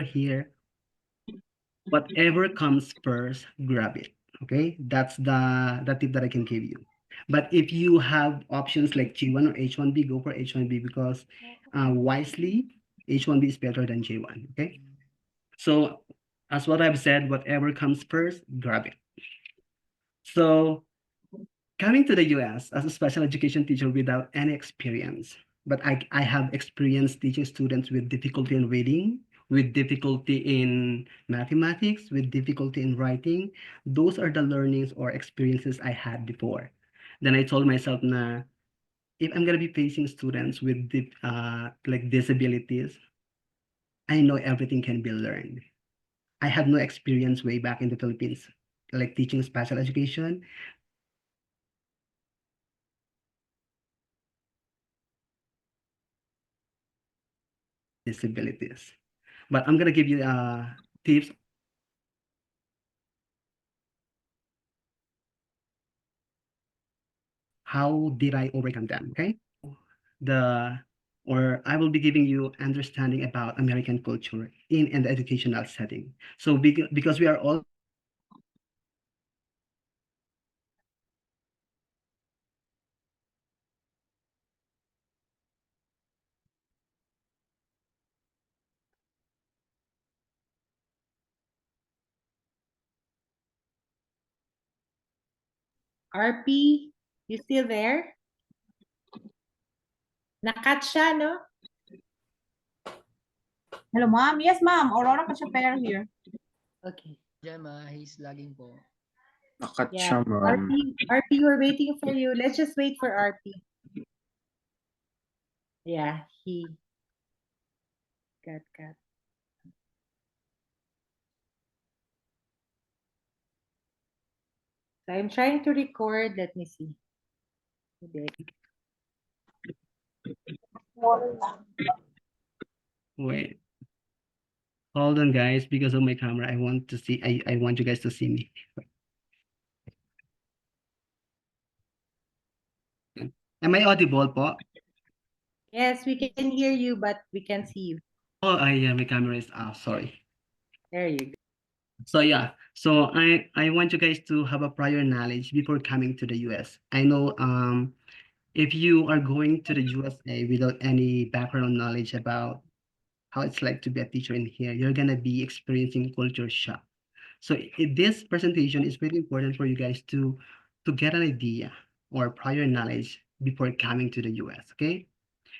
here, whatever comes first, grab it. Okay, that's the tip that I can give you. But if you have options like J1 or H1B, go for H1B because wisely, H1B is better than J1. Okay, so as what I've said, whatever comes first, grab it. So coming to the US as a special education teacher without any experience, but I have experience teaching students with difficulty in reading, with difficulty in mathematics, with difficulty in writing. Those are the learnings or experiences I had before. Then I told myself, na, if I'm gonna be facing students with like disabilities, I know everything can be learned. I had no experience way back in the Philippines, like teaching special education. Disabilities. But I'm gonna give you tips. How did I overcome them? Okay, the or I will be giving you understanding about American culture in an educational setting. So because we are all RP, you still there? Nakat siya, no? Hello, ma'am. Yes, ma'am. Aurora Cachaper here. Okay. Gemma, he's lagging po. Nakat Yeah. siya, ma'am. RP, we're waiting for you. Let's just wait for RP. Yeah, he got cut. So I'm trying to record. Let me see. wait. Hold on, guys, because of my camera. I want to see. I want you guys to see me. Am I audible, po? Yes, we can hear you, but we can't see you. Oh, yeah, my camera is off. Sorry. There you go. So yeah, so I want you guys to have a prior knowledge before coming to the US. I know if you are going to the USA without any background knowledge about how it's like to be a teacher in here, you're gonna be experiencing culture shock. So this presentation is really important for you guys to get an idea or prior knowledge before coming to the US, okay?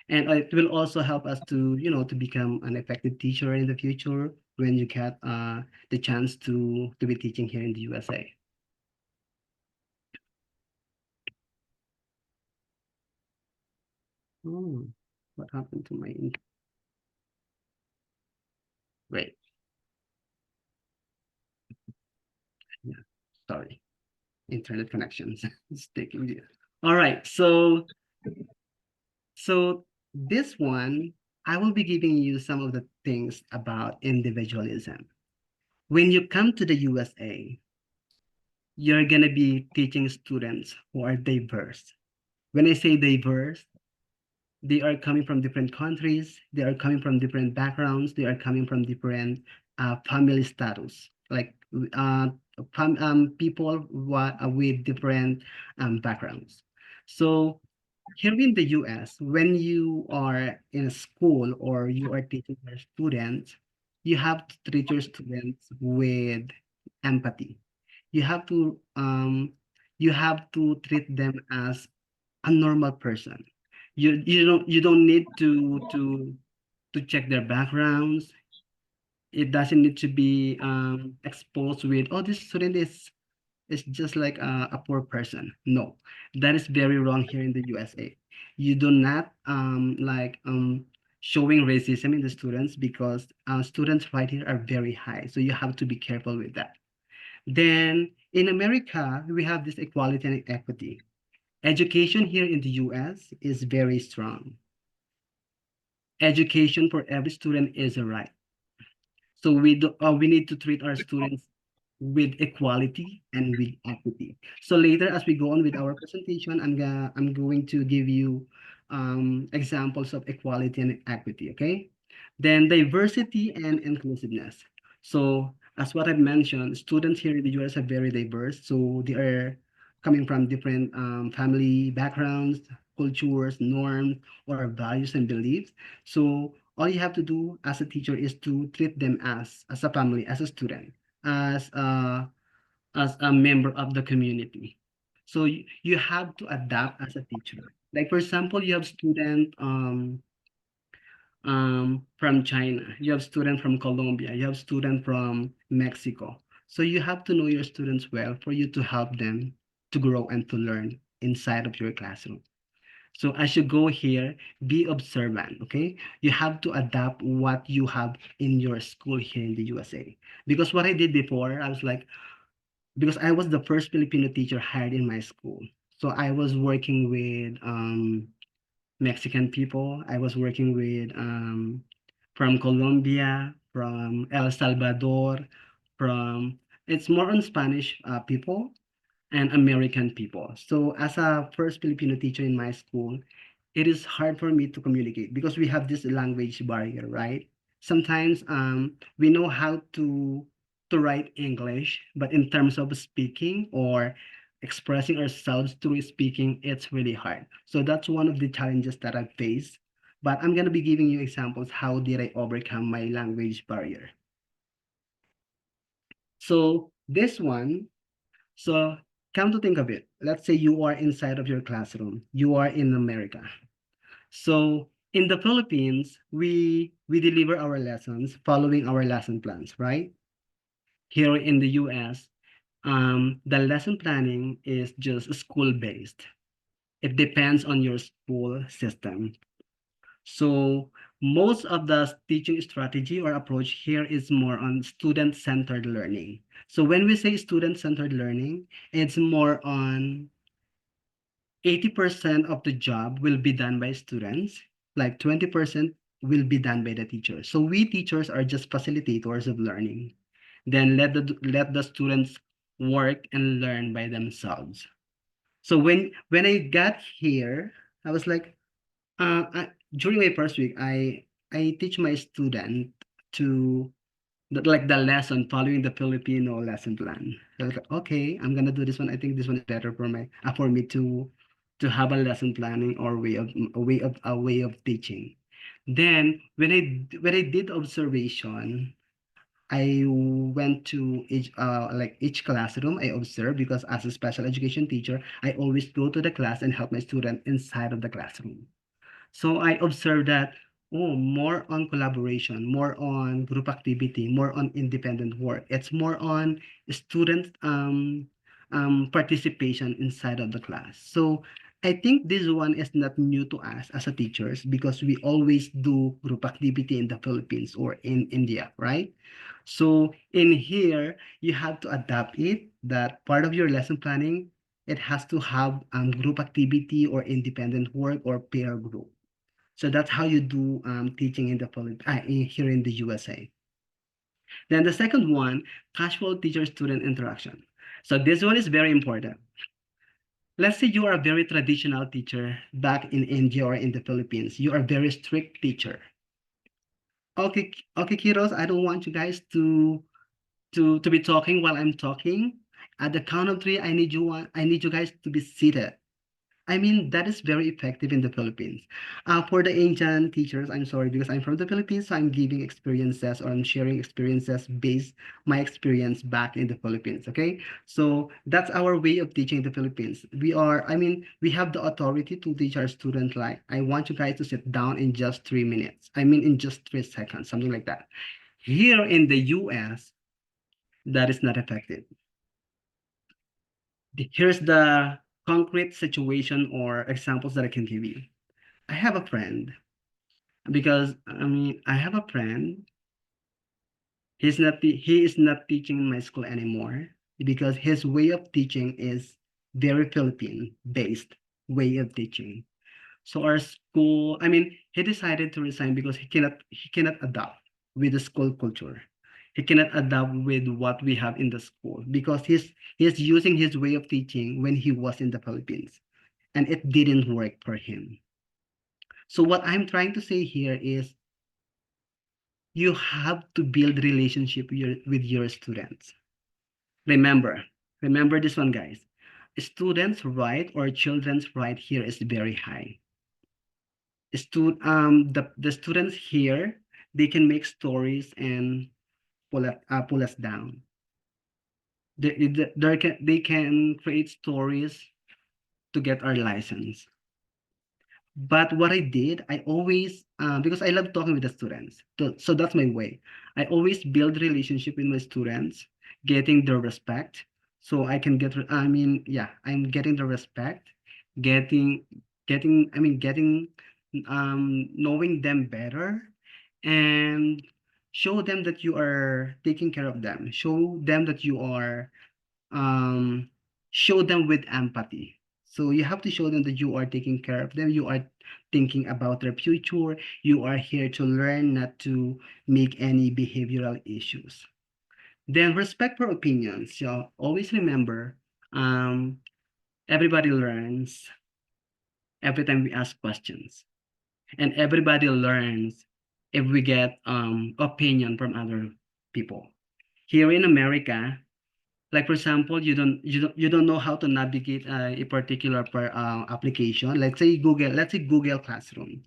And it will also help us to, to become an effective teacher in the future when you get the chance to be teaching here in the USA. Oh, what happened to my Wait. Yeah, sorry. Internet connections is taking the. All right, so this one, I will be giving you some of the things about individualism. When you come to the USA, you're gonna be teaching students who are diverse. When I say diverse, they are coming from different countries, they are coming from different backgrounds, they are coming from different family status, like people with different backgrounds. So here in the US, when you are in a school or you are teaching your students, you have to treat your students with empathy. You have to treat them as a normal person. You don't need to check their backgrounds. It doesn't need to be exposed with, oh, this student is just like a poor person. No, that is very wrong here in the USA. You do not showing racism in the students because students right here are very high. So you have to be careful with that. Then in America, we have this equality and equity. Education here in the US is very strong. Education for every student is a right. So we need to treat our students with equality and with equity. So later, as we go on with our presentation, I'm going to give you examples of equality and equity. Okay, Then diversity and inclusiveness. So as what I've mentioned, students here in the US are very diverse. So they are coming from different family backgrounds, cultures, norms, or values and beliefs. So all you have to do as a teacher is to treat them as a family, as a student, as a as a member of the community. So you have to adapt as a teacher. Like for example, you have student from China, you have student from Colombia, you have student from Mexico. So you have to know your students well for you to help them to grow and to learn inside of your classroom. So as you go here, be observant, okay? You have to adapt what you have in your school here in the USA. Because what I did before, I was like, because I was the first Filipino teacher hired in my school. So I was working with Mexican people. I was working with from Colombia, from El Salvador, from it's more on Spanish people and American people. So as a first Filipino teacher in my school, it is hard for me to communicate because we have this language barrier, right? Sometimes we know how to write English, but in terms of speaking or expressing ourselves through speaking, it's really hard. So that's one of the challenges that I face. But I'm gonna be giving you examples. How did I overcome my language barrier? So this one, so come to think of it, let's say you are inside of your classroom, you are in America. So in the Philippines, we deliver our lessons following our lesson plans, right? Here in the US, the lesson planning is just school-based. It depends on your school system. So most of the teaching strategy or approach here is more on student-centered learning. So when we say student-centered learning, it's more on 80% of the job will be done by students, like 20% will be done by the teachers. So we teachers are just facilitators of learning. Then let the students work and learn by themselves. So when I got here, I was like, during my first week, I teach my student to like the lesson following the Filipino lesson plan. So I was like, okay, I'm gonna do this one. I think this one is better for my for me to have a lesson planning or way of teaching. Then when I did observation, I went to each classroom. I observed because as a special education teacher, I always go to the class and help my student inside of the classroom. So I observed that, oh, more on collaboration, more on group activity, more on independent work. It's more on student participation inside of the class. So I think this one is not new to us as a teachers because we always do group activity in the Philippines or in India, right? So in here, you have to adapt it that part of your lesson planning, it has to have group activity or independent work or peer group. So that's how you do teaching in the here in the USA. Then the second one, casual teacher-student interaction. So this one is very important. Let's say you are a very traditional teacher back in India or in the Philippines. You are a very strict teacher. Okay, okay, kiddos, I don't want you guys to be talking while I'm talking. At the count of three, I need you guys to be seated. I mean, that is very effective in the Philippines. For the Asian teachers, I'm sorry because I'm from the Philippines, so I'm giving experiences or I'm sharing experiences based my experience back in the Philippines. Okay, so that's our way of teaching in the Philippines. I mean, we have the authority to teach our students. Like, I want you guys to sit down in just 3 minutes. I mean, in just 3 seconds, something like that. Here in the US, that is not effective. Here's the concrete situation or examples that I can give you. I have a friend because I mean I have a friend. He is not teaching in my school anymore because his way of teaching is very Philippine based way of teaching. So our school, I mean, he decided to resign because he cannot adapt with the school culture. He cannot adapt with what we have in the school because he's using his way of teaching when he was in the Philippines and it didn't work for him. So what I'm trying to say here is you have to build relationship with your students. Remember, remember this one, guys. Students' right or children's right here is very high. The students here, they can make stories and pull us down. They can create stories to get our license. But what I did, I always, because I love talking with the students, so that's my way. I always build relationship with my students, getting their respect, so I can get. I mean, yeah, I'm getting the respect, getting, I mean, getting, knowing them better, and show them that you are taking care of them. Show them that you are um, show them with empathy. So you have to show them that you are taking care of them, you are thinking about their future, you are here to learn, not to make any behavioral issues. Then respect for opinions. So always remember, um, everybody learns every time we ask questions, and everybody learns if we get opinion from other people. Here in America, like for example, you don't know how to navigate a particular application. Let's say Google Classroom.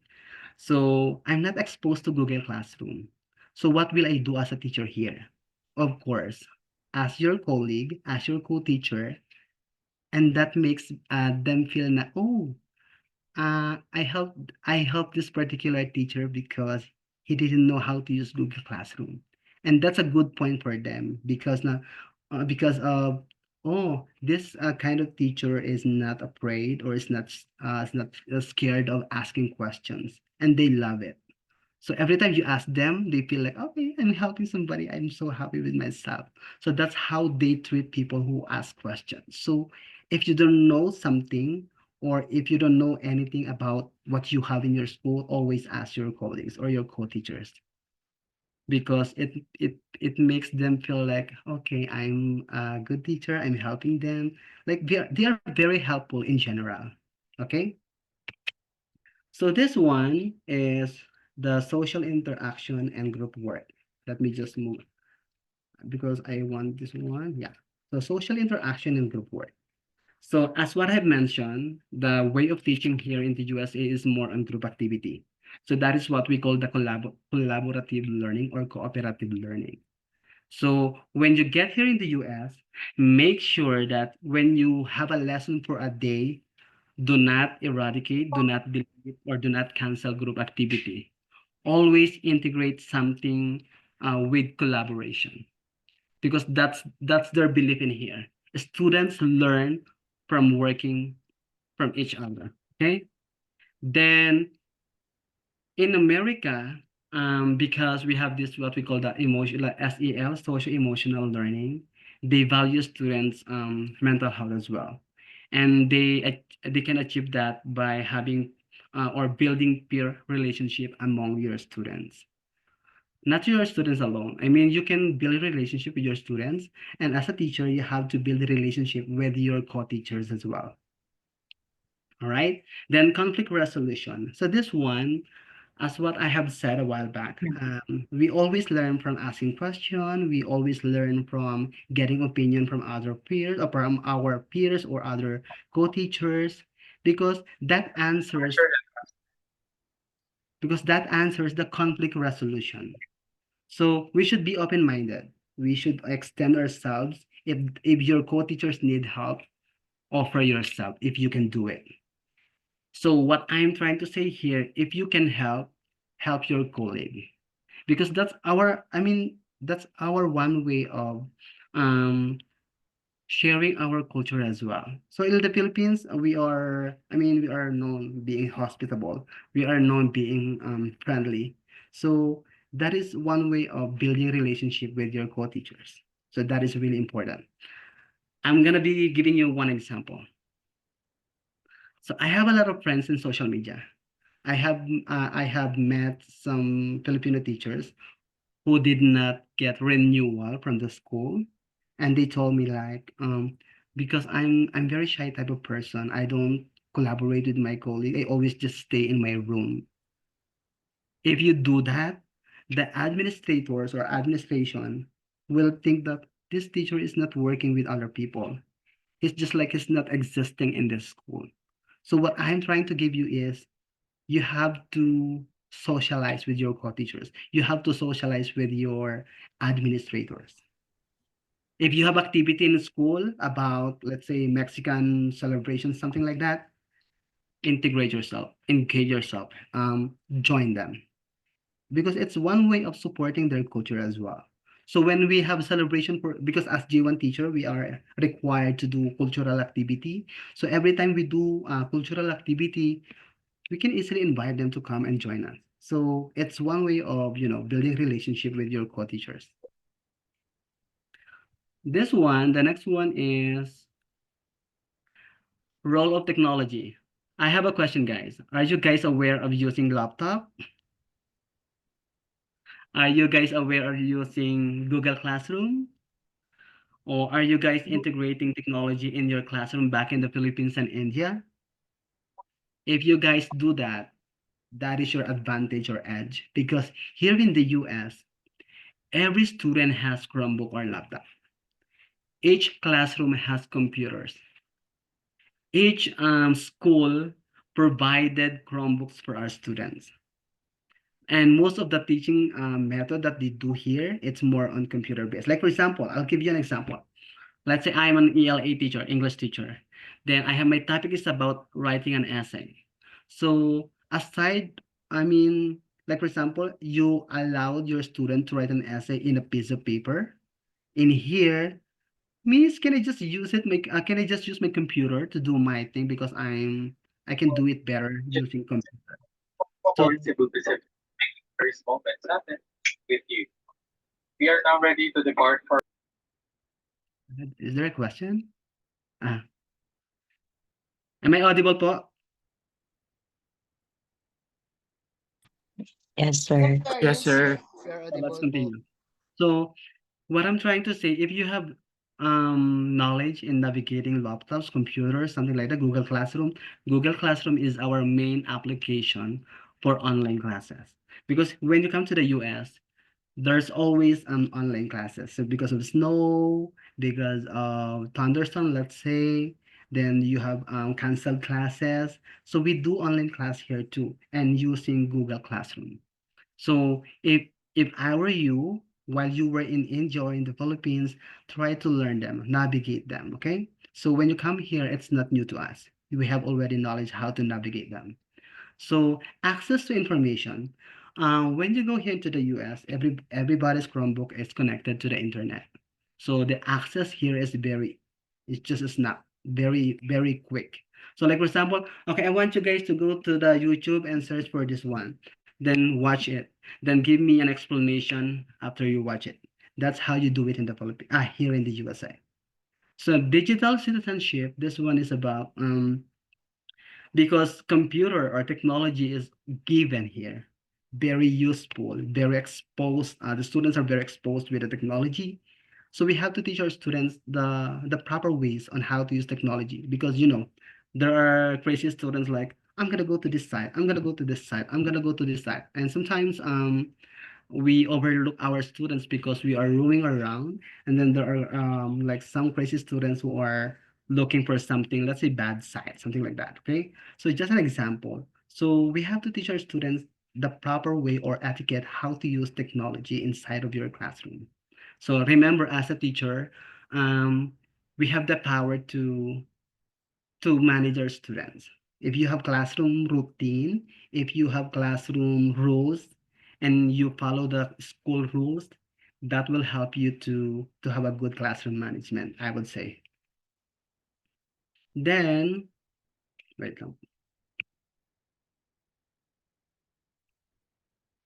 So I'm not exposed to Google Classroom. So what will I do as a teacher here? Of course, as your colleague, as your co-teacher, and that makes them feel na, oh, I helped this particular teacher because he didn't know how to use Google Classroom, and that's a good point for them because now, because of, oh, this kind of teacher is not afraid or is not scared of asking questions, and they love it. So every time you ask them, they feel like, okay, I'm helping somebody. I'm so happy with myself. So that's how they treat people who ask questions. So if you don't know something, or if you don't know anything about what you have in your school, always ask your colleagues or your co-teachers, because it makes them feel like, okay, I'm a good teacher. I'm helping them. Like they are very helpful in general. Okay. So this one is the social interaction and group work. Let me just move because I want this one. Yeah. So social interaction and group work. So as what I've mentioned, the way of teaching here in the USA is more on group activity. So that is what we call the collaborative learning or cooperative learning. So when you get here in the US, make sure that when you have a lesson for a day, do not eradicate, do not delete, or do not cancel group activity. Always integrate something with collaboration, because that's their belief in here. Students learn from working from each other. Okay. Then in America, because we have this what we call the emotion, like SEL, social emotional learning, they value students' mental health as well, and they can achieve that by having or building peer relationship among your students. Not your students alone. I mean, you can build a relationship with your students, and as a teacher, you have to build a relationship with your co-teachers as well. All right. Then conflict resolution. So this one, as what I have said a while back, we always learn from asking questions. We always learn from getting opinion from other peers or from our peers or other co-teachers, because that answers the conflict resolution. So we should be open-minded. We should extend ourselves. If your co-teachers need help, offer yourself if you can do it. So what I'm trying to say here, if you can help your colleague, because that's our one way of um sharing our culture as well. So in the Philippines, we are known being hospitable. We are known being friendly. So that is one way of building relationship with your co-teachers. So that is really important. I'm gonna be giving you one example. So I have a lot of friends in social media. I have met some Filipino teachers who did not get renewal from the school, and they told me like, because I'm very shy type of person, I don't collaborate with my colleague. I always just stay in my room. If you do that, the administrators or administration will think that this teacher is not working with other people. It's just like it's not existing in this school. So what I'm trying to give you is you have to socialize with your co-teachers. You have to socialize with your administrators. If you have activity in school about, let's say, Mexican celebration, something like that, integrate yourself, engage yourself, join them, because it's one way of supporting their culture as well. So when we have celebration for, because as J1 teacher, we are required to do cultural activity. So every time we do cultural activity, we can easily invite them to come and join us. So it's one way of, building relationship with your co-teachers. The next one is role of technology. I have a question, guys. Are you guys aware of using laptop? Are you guys aware of using Google Classroom? Or are you guys integrating technology in your classroom back in the Philippines and India? If you guys do that, that is your advantage or edge. Because here in the US, every student has Chromebook or laptop. Each classroom has computers. Each school provided Chromebooks for our students. And most of the teaching method that they do here, it's more on computer based. Like for example, I'll give you an example. Let's say I'm an ELA teacher, English teacher. Then I have my topic is about writing an essay. So aside, I mean, like for example, you allowed your student to write an essay in a piece of paper. In here, Miss, can I just use it? Can I just use my computer to do my thing because I can do it better using computer. So Course, it will be set first moments happen with you. We are now ready to depart for is there a question? Ah, am I audible po? Yes, sir. Yes, sir. We are So let's audible po. continue. So what I'm trying to say, if you have knowledge in navigating laptops, computers, something like that, Google Classroom is our main application for online classes. Because when you come to the US, there's always online classes. So because of snow, because of thunderstorm, let's say, then you have canceled classes. So we do online class here too, and using Google Classroom. So if I were you, while you were in India or in the Philippines, try to learn them, navigate them, okay? So when you come here, it's not new to us. We have already knowledge how to navigate them. So access to information. When you go here to the US, everybody's Chromebook is connected to the internet. So the access here is it's just a snap, very, very quick. So like for example, okay, I want you guys to go to the YouTube and search for this one, then watch it, then give me an explanation after you watch it. That's how you do it in the Philippines, here in the USA. So digital citizenship, this one is about because computer or technology is given here, very useful, very exposed. The students are very exposed with the technology, so we have to teach our students the proper ways on how to use technology, because there are crazy students like, I'm gonna go to this site, I'm gonna go to this site, I'm gonna go to this site, and sometimes we overlook our students because we are roaming around, and then there are like some crazy students who are looking for something, let's say bad site, something like that. Okay, so just an example. So we have to teach our students the proper way or etiquette how to use technology inside of your classroom. So remember, as a teacher, we have the power to manage our students. If you have classroom routine, if you have classroom rules, and you follow the school rules, that will help you to have a good classroom management, I would say. Then, wait,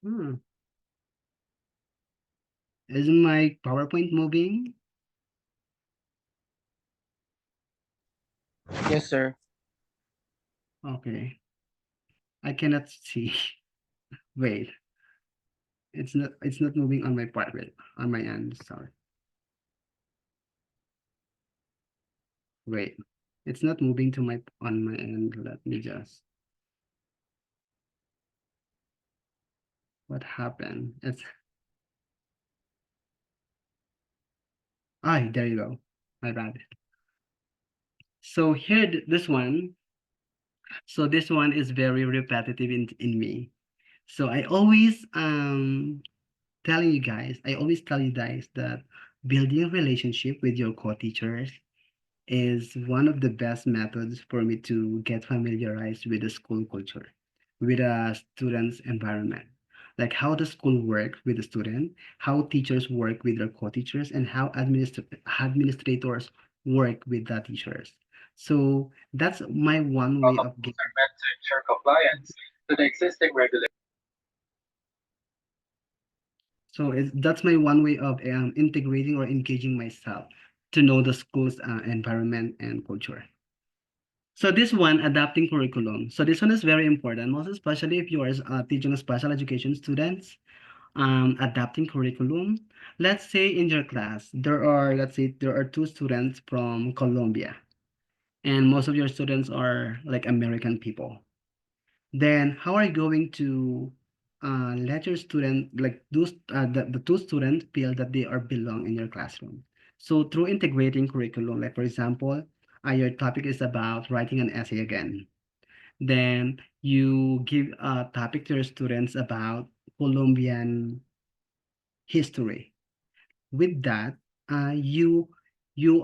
hmm, is my PowerPoint moving? yes, sir. Okay, I cannot see. Wait, it's not moving on my part, wait, on my end, sorry. Wait, it's not moving to my on my end. Let me just. what happened? It's there you go. My bad. So here, this one. So this one is very repetitive in me. So I always tell you guys that building a relationship with your co-teachers is one of the best methods for me to get familiarized with the school culture, with a student's environment, like how the school work with the student, how teachers work with their co-teachers, and how administrators work with the teachers. So that's my one way of Protocols are meant to ensure compliance to the existing regulations. that's my one way of integrating or engaging myself to know the school's environment and culture. So this one, adapting curriculum. So this one is very important, most especially if you are teaching special education students, adapting curriculum. Let's say in your class, let's say there are two students from Colombia, and most of your students are like American people. Then how are you going to let your student, like the two students feel that they are belong in your classroom? So through integrating curriculum, like for example, your topic is about writing an essay again. Then you give a topic to your students about Colombian history. With that, you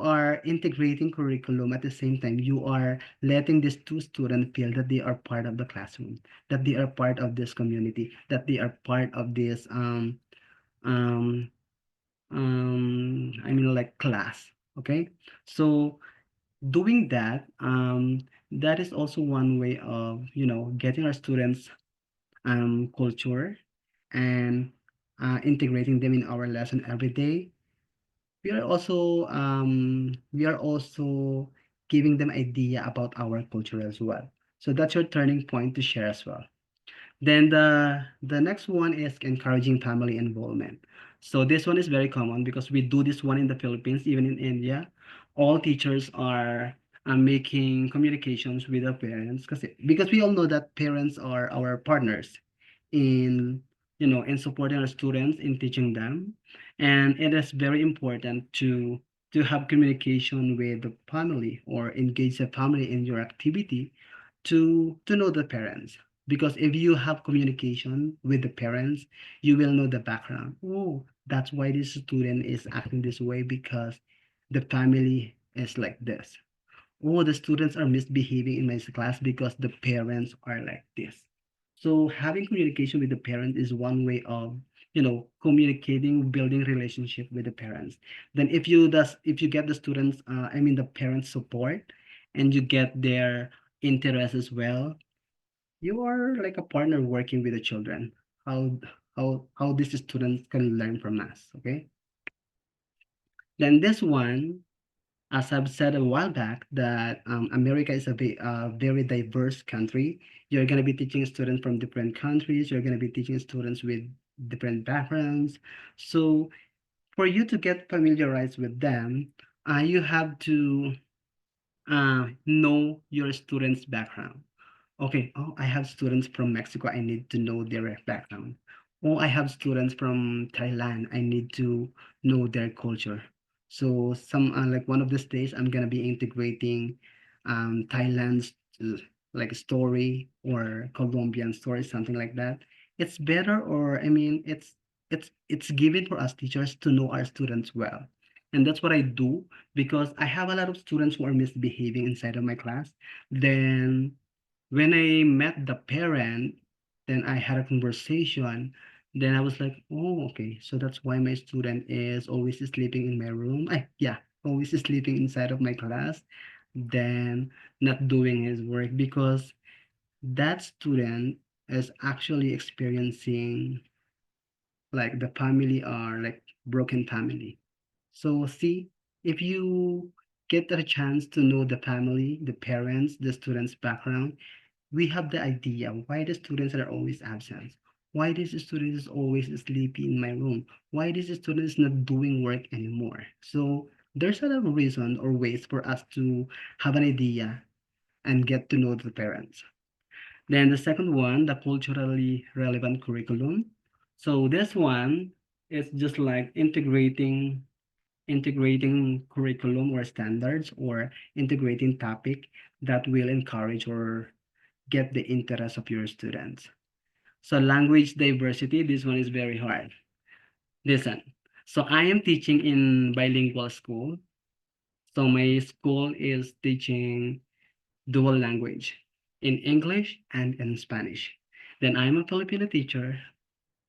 are integrating curriculum at the same time. You are letting these two students feel that they are part of the classroom, that they are part of this community, that they are part of this um like class. Okay, so doing that, that is also one way of getting our students culture and integrating them in our lesson every day. We are also giving them idea about our culture as well. So that's your turning point to share as well. Then the next one is encouraging family involvement. So this one is very common because we do this one in the Philippines, even in India. All teachers are making communications with their parents because we all know that parents are our partners in in supporting our students in teaching them, and it is very important to have communication with the family or engage the family in your activity to know the parents, because if you have communication with the parents, you will know the background. Oh, that's why this student is acting this way because the family is like this. Oh, the students are misbehaving in my class because the parents are like this. So having communication with the parent is one way of communicating, building relationship with the parents. Then if you get the students, the parents support, and you get their interest as well, you are like a partner working with the children. How these students can learn from us. Okay. Then this one, as I've said a while back, that America is a very diverse country. You're going to be teaching students from different countries. You're going to be teaching students with different backgrounds. So for you to get familiarized with them, you have to know your students' background. Okay, oh, I have students from Mexico. I need to know their background. Oh, I have students from Thailand. I need to know their culture. So like one of these days, I'm gonna be integrating Thailand's like story or Colombian story, something like that. It's better, or it's given for us teachers to know our students well. And that's what I do because I have a lot of students who are misbehaving inside of my class. Then when I met the parent, then I had a conversation. Then I was like, oh, okay. So that's why my student is always sleeping in my room. Yeah, always sleeping inside of my class, then not doing his work because that student is actually experiencing like the family are like broken family. So see, if you get a chance to know the family, the parents, the student's background, we have the idea why the students are always absent, why this student is always sleeping in my room, why this student is not doing work anymore. So there's a lot of reason or ways for us to have an idea and get to know the parents. Then the second one, the culturally relevant curriculum. So this one is just like integrating curriculum or standards or integrating topic that will encourage or get the interest of your students. So language diversity, this one is very hard. Listen, so I am teaching in bilingual school. So my school is teaching dual language in English and in Spanish. Then I'm a Filipino teacher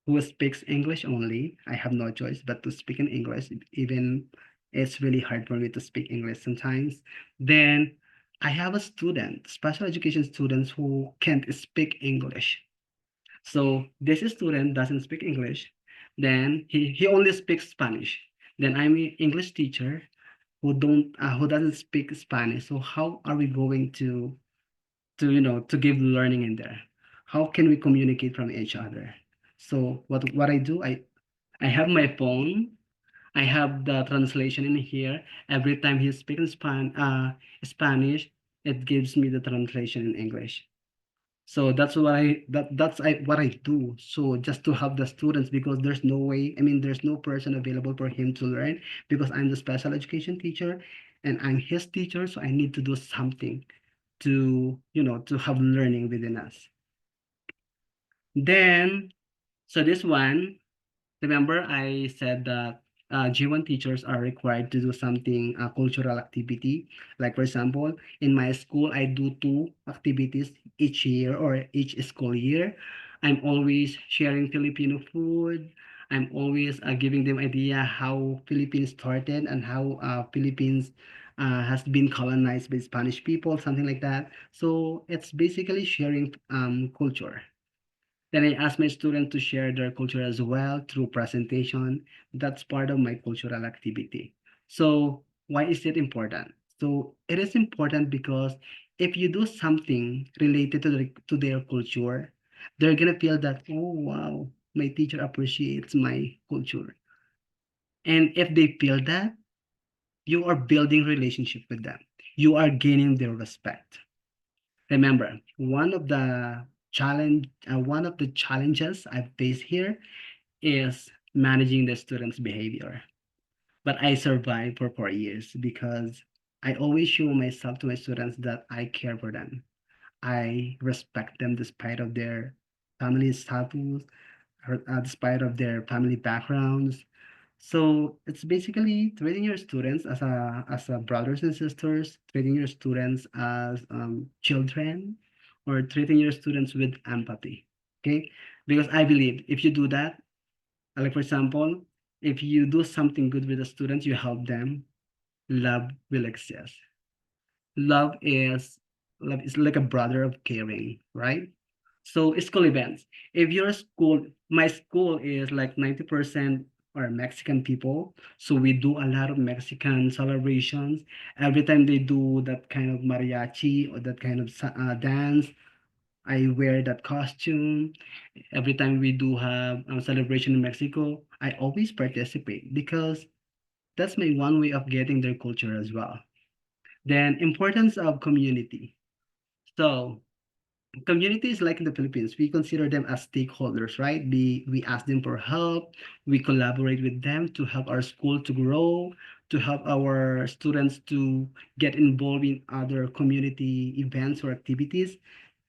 who speaks English only. I have no choice but to speak in English, even it's really hard for me to speak English sometimes. Then I have a student, special education students who can't speak English. So this student doesn't speak English. Then he only speaks Spanish. Then I'm an English teacher who doesn't speak Spanish. So how are we going to give learning in there? How can we communicate from each other? So what I do, I have my phone. I have the translation in here. Every time he speaks Spanish, it gives me the translation in English. So that's what I do. So just to help the students because there's no way, I mean, there's no person available for him to learn because I'm the special education teacher and I'm his teacher. So I need to do something to have learning within us. Then, so this one, remember I said that G1 teachers are required to do something cultural activity. Like for example, in my school, I do 2 activities each year or each school year. I'm always sharing Filipino food. I'm always giving them idea how Philippines started and how Philippines has been colonized by Spanish people, something like that. So it's basically sharing culture. Then I ask my students to share their culture as well through presentation. That's part of my cultural activity. So why is it important? So it is important because if you do something related to their culture, they're gonna feel that, oh wow, my teacher appreciates my culture. And if they feel that, you are building relationship with them. You are gaining their respect. Remember, one of the challenges I face here is managing the students' behavior. But I survived for 4 years because I always show myself to my students that I care for them. I respect them despite of their family status, despite of their family backgrounds. So it's basically treating your students as a brothers and sisters, treating your students as children, or treating your students with empathy. Okay, because I believe if you do that, like for example, if you do something good with the students, you help them, love will exist. Love is like a brother of caring, right? So school events. If your school, my school is like 90% are Mexican people. So we do a lot of Mexican celebrations. Every time they do that kind of mariachi or that kind of dance, I wear that costume. Every time we do have a celebration in Mexico, I always participate because that's my one way of getting their culture as well. Then importance of community. So communities like in the Philippines, we consider them as stakeholders, right? We ask them for help, we collaborate with them to help our school to grow, to help our students to get involved in other community events or activities.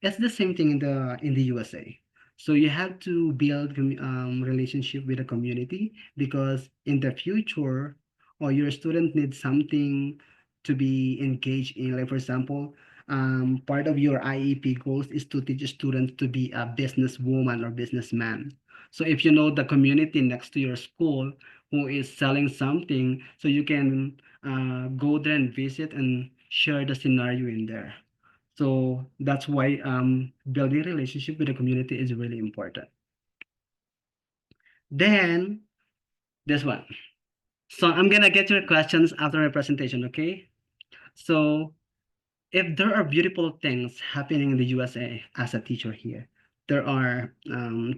It's the same thing in the USA. So you have to build relationship with the community because in the future, or your student needs something to be engaged in. Like for example, part of your IEP goals is to teach students to be a businesswoman or businessman. So if you know the community next to your school who is selling something, so you can go there and visit and share the scenario in there. So that's why building relationship with the community is really important. Then this one. So I'm gonna get your questions after my presentation, okay? So if there are beautiful things happening in the USA as a teacher here, there are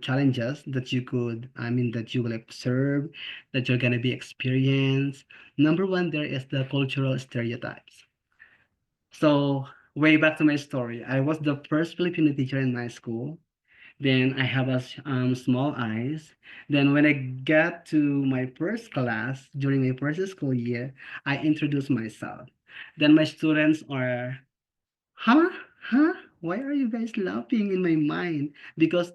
challenges that that you will observe, that you're gonna be experienced. Number one, there is the cultural stereotypes. So way back to my story, I was the first Filipino teacher in my school. Then I have a small eyes. Then when I get to my first class during my first school year, I introduce myself. Then my students are, huh? Huh? Why are you guys laughing in my mind? Because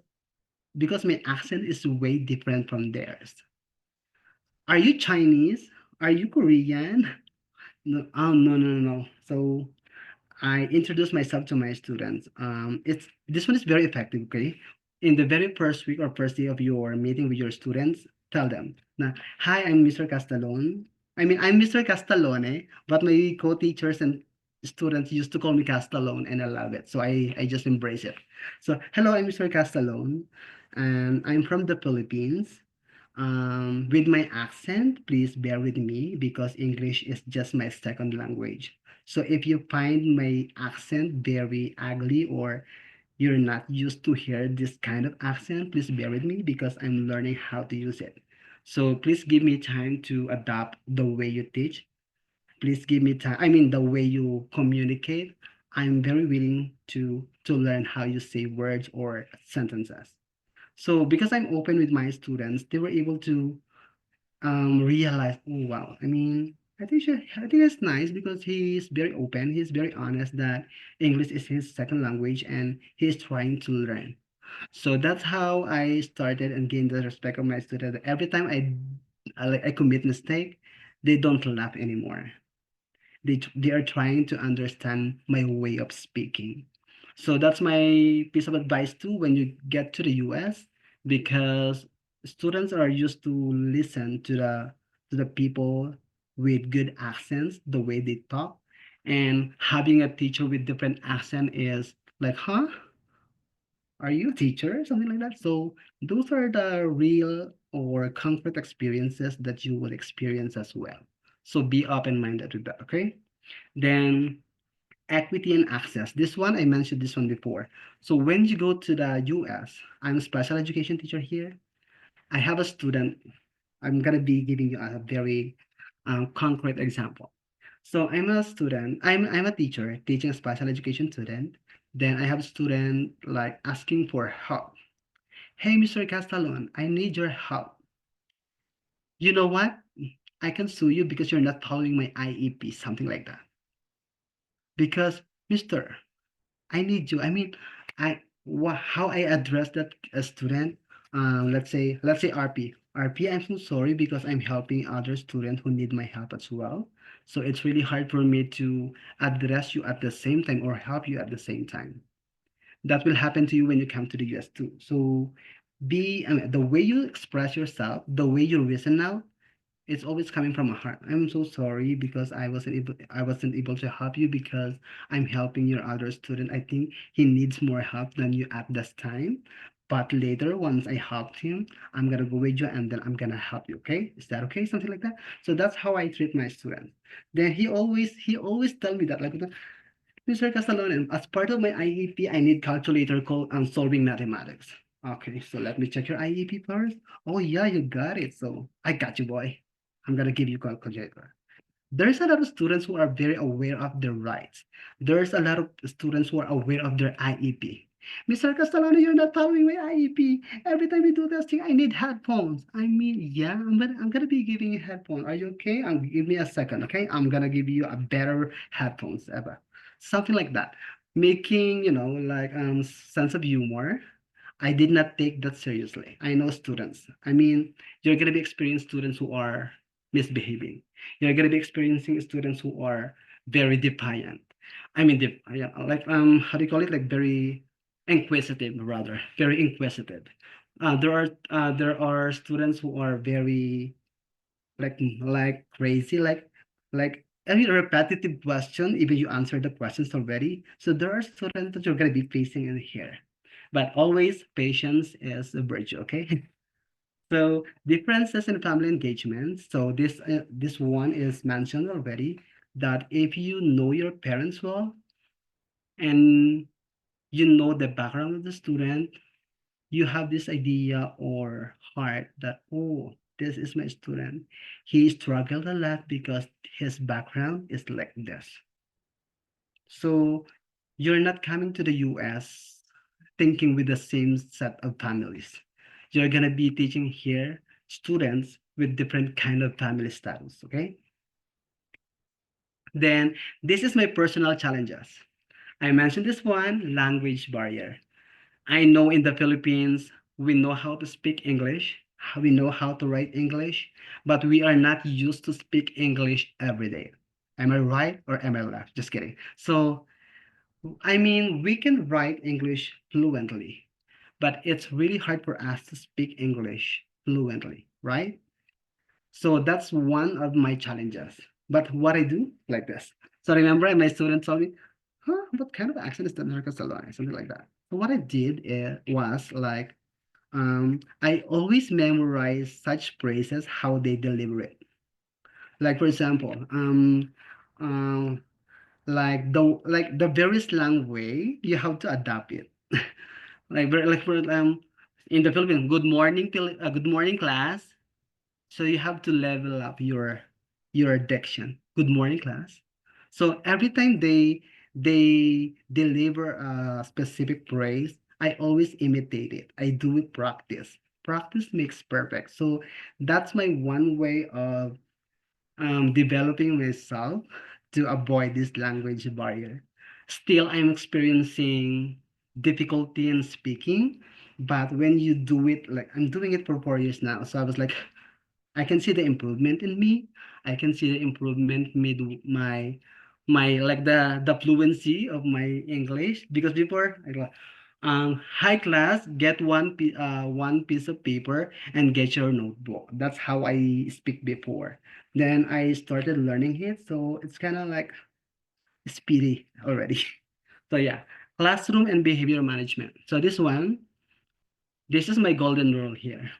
my accent is way different from theirs. Are you Chinese? Are you Korean? No, oh no, no, no, no. So I introduce myself to my students. It's this one is very effective. Okay, in the very first week or first day of your meeting with your students, tell them, na, "Hi, I'm Mr. Castellon. I mean, I'm Mr. Castellone, but my co-teachers and students used to call me Castellon, and I love it. So I just embrace it. So hello, I'm Mr. Castellon, and I'm from the Philippines. With my accent, please bear with me because English is just my second language. So if you find my accent very ugly or you're not used to hear this kind of accent, please bear with me because I'm learning how to use it. So please give me time to adapt the way you teach. Please give me time. I mean, the way you communicate. I'm very willing to learn how you say words or sentences. So because I'm open with my students, they were able to realize, oh wow, I mean, I think it's nice because he's very open, he's very honest that English is his second language and he's trying to learn. So that's how I started and gained the respect of my students. Every time I commit mistake, they don't laugh anymore. They are trying to understand my way of speaking. So that's my piece of advice too when you get to the US because students are used to listen to the people with good accents, the way they talk, and having a teacher with different accent is like, huh? Are you a teacher? Something like that. So those are the real or concrete experiences that you will experience as well. So be open-minded with that, okay? Then equity and access. This one, I mentioned this one before. So when you go to the US, I'm a special education teacher here. I have a student. I'm gonna be giving you a very concrete example. So I'm a student. I'm a teacher teaching a special education student. Then I have a student like asking for help. Hey, Mr. Castellon, I need your help. You know what? I can sue you because you're not following my IEP, something like that. Because, Mister, I need you. I mean, how I address that student, let's say RP. RP, I'm so sorry because I'm helping other students who need my help as well. So it's really hard for me to address you at the same time or help you at the same time. That will happen to you when you come to the US too. So the way you express yourself, the way you reason now, it's always coming from a heart. I'm so sorry because I wasn't able to help you because I'm helping your other student. I think he needs more help than you at this time. But later, once I helped him, I'm gonna go with you and then I'm gonna help you. Okay? Is that okay? Something like that. So that's how I treat my students. Then he always tell me that like Mr. Castellone, as part of my IEP, I need calculator call and solving mathematics. Okay, so let me check your IEP first. Oh yeah, you got it. So I got you, boy. I'm gonna give you calculator. There's a lot of students who are very aware of their rights. There's a lot of students who are aware of their IEP. Mr. Castellano, you're not following my IEP. Every time you do this thing, I need headphones. I mean, yeah, I'm gonna be giving you headphones. Are you okay? Give me a second, okay? I'm gonna give you a better headphones ever. Something like that. Making, like sense of humor. I did not take that seriously. I know students. I mean, you're gonna be experiencing students who are misbehaving. You're gonna be experiencing students who are very defiant. I mean, yeah, like how do you call it? Like very inquisitive, rather, very inquisitive. There are students who are very like crazy, like any repetitive question, even you answer the questions already. So there are students that you're gonna be facing in here. But always patience is a virtue, okay? So differences in family engagement. So this one is mentioned already that if you know your parents well and you know the background of the student, you have this idea or heart that, oh, this is my student. He struggled a lot because his background is like this. So you're not coming to the US thinking with the same set of families. You're gonna be teaching here students with different kind of family status, okay? Then this is my personal challenges. I mentioned this one, language barrier. I know in the Philippines, we know how to speak English, we know how to write English, but we are not used to speak English every day. Am I right or am I left? Just kidding. So, I mean, we can write English fluently, but it's really hard for us to speak English fluently, right? So that's one of my challenges. But what I do, like this. So remember, my student told me, huh, what kind of accent is that, Marcos Salon? Something like that. So what I did was like, I always memorize such phrases, how they deliver it. Like for example, um, like the very slang way, you have to adapt it. Like for in the Philippines, good morning class. So you have to level up your diction. Good morning, class. So every time they deliver a specific phrase, I always imitate it. I do it practice. Practice makes perfect. So that's my one way of developing myself to avoid this language barrier. Still, I'm experiencing difficulty in speaking, but when you do it, like I'm doing it for 4 years now, so I was like, I can see the improvement in me. I can see the improvement made my like the fluency of my English because before I go, high class, get one piece of paper and get your notebook. That's how I speak before. Then I started learning it, so it's kind of like speedy already. So yeah, classroom and behavior management. So this is my golden rule here.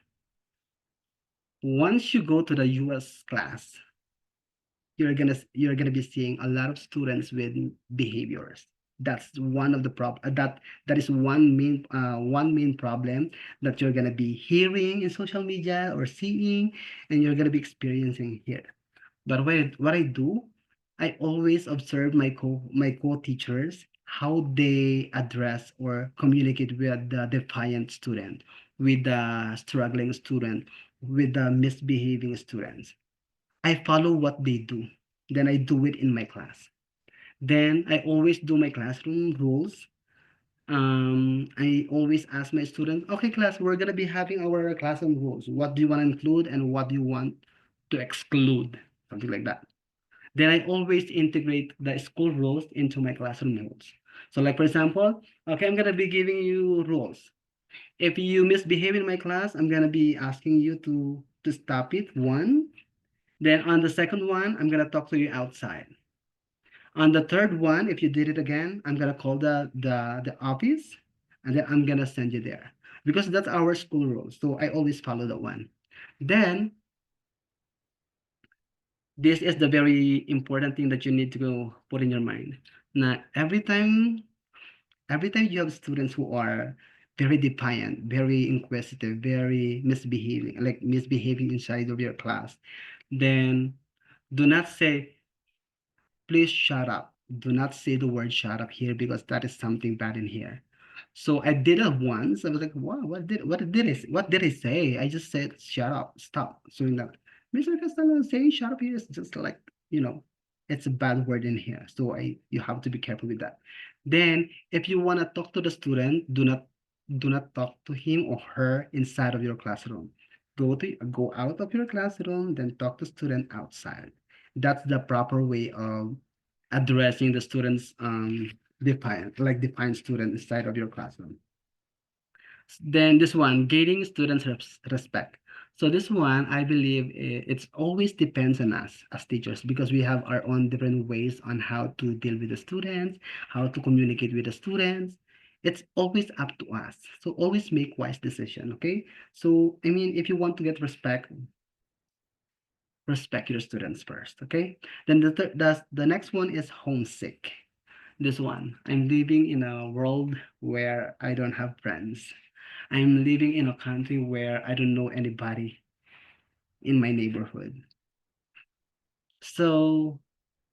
Once you go to the US class, you're gonna be seeing a lot of students with behaviors. That's one of the that is one main problem that you're gonna be hearing in social media or seeing, and you're gonna be experiencing here. But what I do, I always observe my co-teachers how they address or communicate with the defiant student, with the struggling student, with the misbehaving students. I follow what they do. Then I do it in my class. Then I always do my classroom rules. I always ask my students, okay, class, we're gonna be having our classroom rules. What do you want to include and what do you want to exclude? Something like that. Then I always integrate the school rules into my classroom rules. So like for example, okay, I'm gonna be giving you rules. If you misbehave in my class, I'm gonna be asking you to stop it. One, then on the second one, I'm gonna talk to you outside. On the third one, if you did it again, I'm gonna call the office, and then I'm gonna send you there because that's our school rules. So I always follow that one. Then this is the very important thing that you need to go put in your mind. Now, every time you have students who are very defiant, very inquisitive, very misbehaving inside of your class, then do not say, please shut up. Do not say the word shut up here because that is something bad in here. So I did it once. I was like, wow, what did I say? I just said shut up, stop. So that Mr. Castello saying shut up here is just like, it's a bad word in here. So you have to be careful with that. Then if you want to talk to the student, do not talk to him or her inside of your classroom. Go out of your classroom, then talk to student outside. That's the proper way of addressing the students defiant student inside of your classroom. Then this one, gaining students respect. So this one, I believe it's always depends on us as teachers because we have our own different ways on how to deal with the students, how to communicate with the students. It's always up to us. So always make wise decision, okay? So I mean, if you want to get respect your students first, okay? Then the next one is homesick. This one, I'm living in a world where I don't have friends. I'm living in a country where I don't know anybody in my neighborhood. So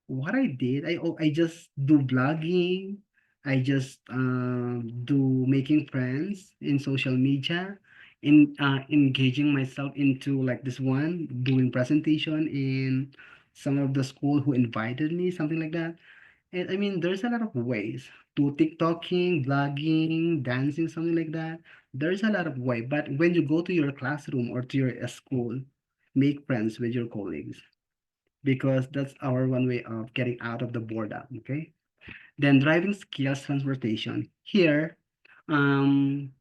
what I did, I just do blogging, I just do making friends in social media, in engaging myself into like this one, doing presentation in some of the school who invited me, something like that. And I mean, there's a lot of ways to TikToking, vlogging, dancing, something like that. There's a lot of way. But when you go to your classroom or to your school, make friends with your colleagues because that's our one way of getting out of the boredom. Okay. Then driving skills transportation. Here, um,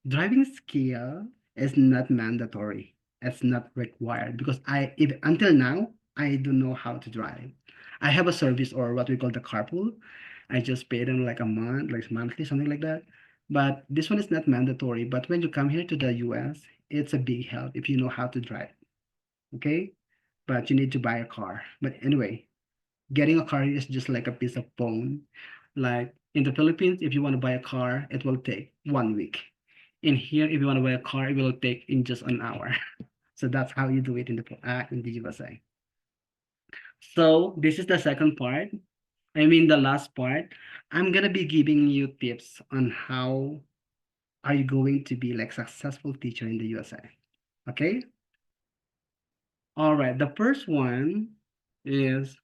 driving skill is not mandatory. It's not required because until now I don't know how to drive. I have a service or what we call the carpool. I just pay them like a month, like monthly, something like that. But this one is not mandatory. But when you come here to the US, it's a big help if you know how to drive. Okay? But you need to buy a car. But anyway, getting a car is just like a piece of phone. Like in the Philippines, if you want to buy a car, it will take 1 week. In here, if you want to buy a car, it will take in just an hour. So that's how you do it in the USA. So this is the second part. I mean the last part. I'm gonna be giving you tips on how are you going to be like successful teacher in the USA. Okay. All right. The first one is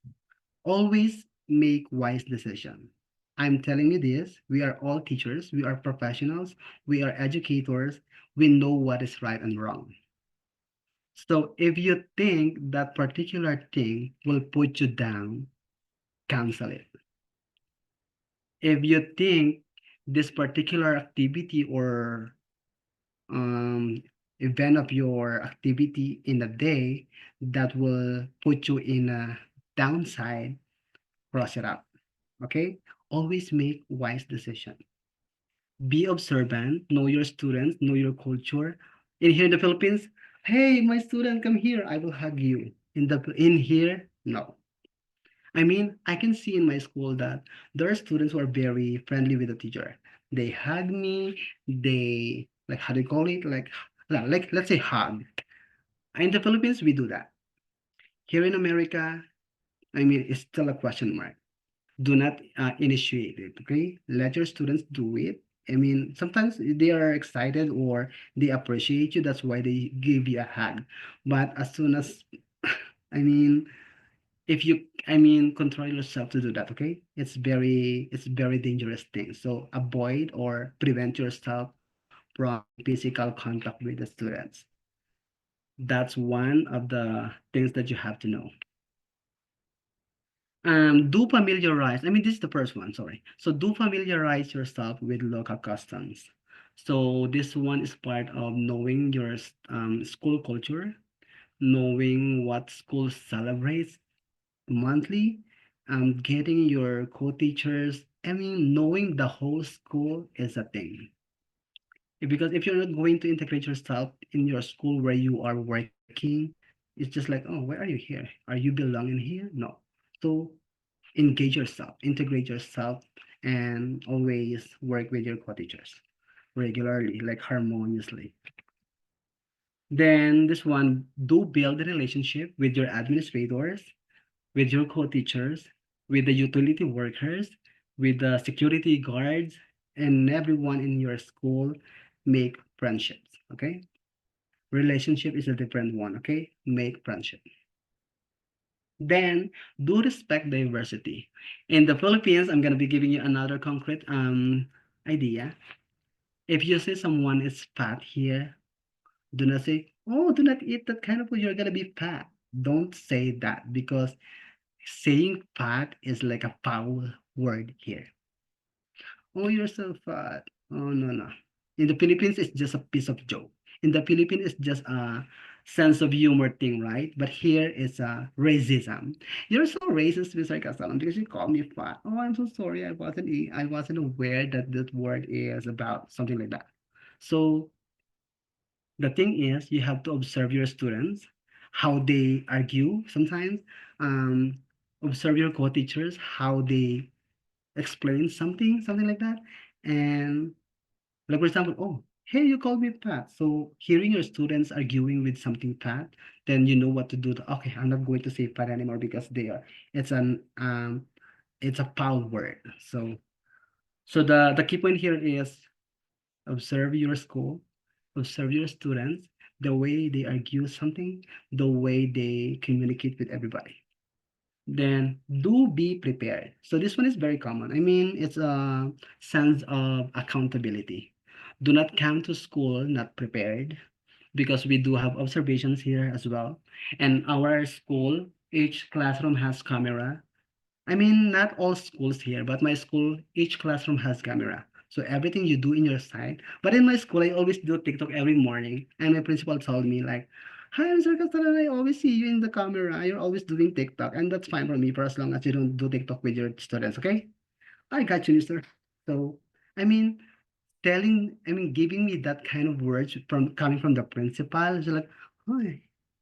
always make wise decision. I'm telling you this, we are all teachers, we are professionals, we are educators, we know what is right and wrong. So if you think that particular thing will put you down, cancel it. If you think this particular activity or um, event of your activity in a day that will put you in a downside, cross it out. Okay? Always make wise decisions. Be observant, know your students, know your culture. In here in the Philippines, hey, my student, come here, I will hug you. In here, no. I mean, I can see in my school that there are students who are very friendly with the teacher. They hug me, they like how do you call it? Like let's say hug. In the Philippines, we do that. Here in America, I mean, it's still a question mark. Do not initiate it, okay? Let your students do it. I mean, sometimes they are excited or they appreciate you. That's why they give you a hug. But as soon as, I mean, if you, I mean, control yourself to do that, okay? It's very dangerous thing. So avoid or prevent yourself from physical contact with the students. That's one of the things that you have to know. Do familiarize, I mean, this is the first one, sorry. So do familiarize yourself with local customs. So this one is part of knowing your school culture, knowing what school celebrates monthly, getting your co-teachers, I mean, knowing the whole school is a thing. Because if you're not going to integrate yourself in your school where you are working, it's just like, oh, why are you here? Are you belonging here? No. So engage yourself, integrate yourself, and always work with your co-teachers regularly, like harmoniously. Then this one, do build a relationship with your administrators, with your co-teachers, with the utility workers, with the security guards, and everyone in your school. Make friendships, okay? Relationship is a different one, okay? Make friendship. Then do respect diversity. In the Philippines, I'm gonna be giving you another concrete idea. If you see someone is fat here, do not say, "Oh, do not eat that kind of food. You're gonna be fat." Don't say that because saying fat is like a foul word here. Oh, you're so fat. Oh, no, no. In the Philippines, it's just a piece of joke. In the Philippines, it's just a sense of humor thing, right? But here it's a racism. You're so racist, Mr. Casalan, because you called me fat. Oh, I'm so sorry. I wasn't aware that that word is about something like that. So the thing is, you have to observe your students, how they argue sometimes. Um, observe your co-teachers, how they explain something like that. And like for example, oh, hey, you called me fat. So hearing your students arguing with something fat, then you know what to do. Okay, I'm not going to say fat anymore because they are. It's a foul word. So So the key point here is observe your school, observe your students, the way they argue something, the way they communicate with everybody. Then do be prepared. So this one is very common. I mean, it's a sense of accountability. Do not come to school not prepared because we do have observations here as well. And our school, each classroom has camera. I mean, not all schools here, but my school, each classroom has camera. So everything you do in your side. But in my school, I always do TikTok every morning. And my principal told me like, "Hi, Mr. Castellan, I always see you in the camera. You're always doing TikTok." And that's fine for me for as long as you don't do TikTok with your students, okay? I got you, mister. So, I mean, giving me that kind of words from coming from the principal, it's like, oh,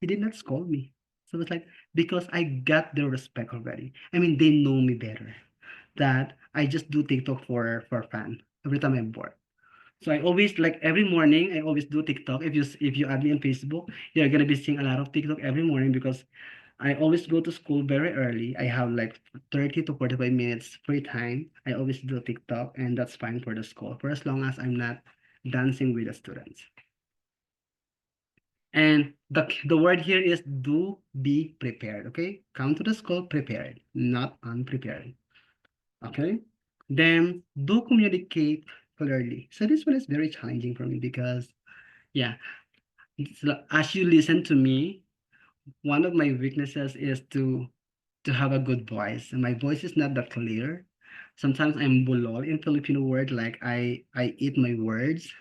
he did not scold me. So it's like, because I got their respect already. I mean, they know me better. That I just do TikTok for fun every time I'm bored. So I always like every morning I always do TikTok. If you add me on Facebook, you're gonna be seeing a lot of TikTok every morning because I always go to school very early. I have like 30 to 45 minutes free time. I always do TikTok, and that's fine for the school for as long as I'm not dancing with the students. And the word here is do be prepared. Okay, come to the school prepared, not unprepared. Okay, then do communicate clearly. So this one is very challenging for me because yeah, as you listen to me, one of my weaknesses is to have a good voice. And my voice is not that clear. Sometimes I'm bulol in Filipino word, like I eat my words.